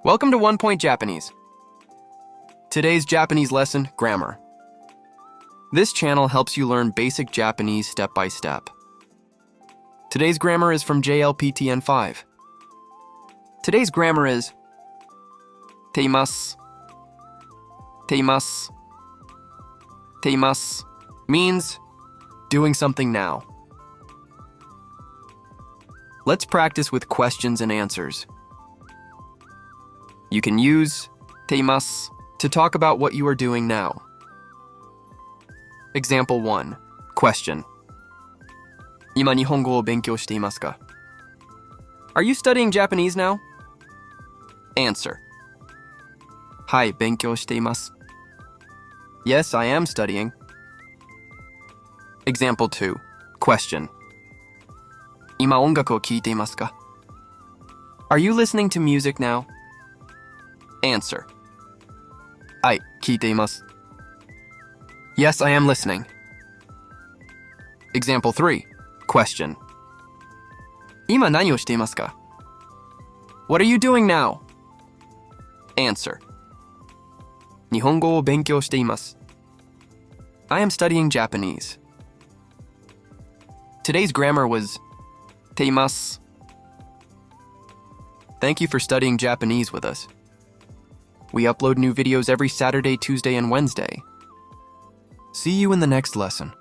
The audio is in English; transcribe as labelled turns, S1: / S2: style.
S1: Welcome to One Point Japanese. Today's Japanese lesson, grammar. This channel helps you learn basic Japanese step by step. Today's grammar is from JLPT N5. Today's grammar is ています ています ています means doing something now. Let's practice with questions and answers. You can use ています to talk about what you are doing now. Example 1. Question. 今日本語を勉強していますか? Are you studying Japanese now? Answer. はい、勉強しています. Yes, I am studying. Example 2. Question. 今音楽を聴いていますか? Are you listening to music now? Answer. はい、聞いています. Yes, I am listening. Example 3. Question. 今何をしていますか? What are you doing now? Answer. 日本語を勉強しています. I am studying Japanese. Today's grammar was ています. Thank you for studying Japanese with us. We upload new videos every Saturday, Tuesday, and Wednesday. See you in the next lesson.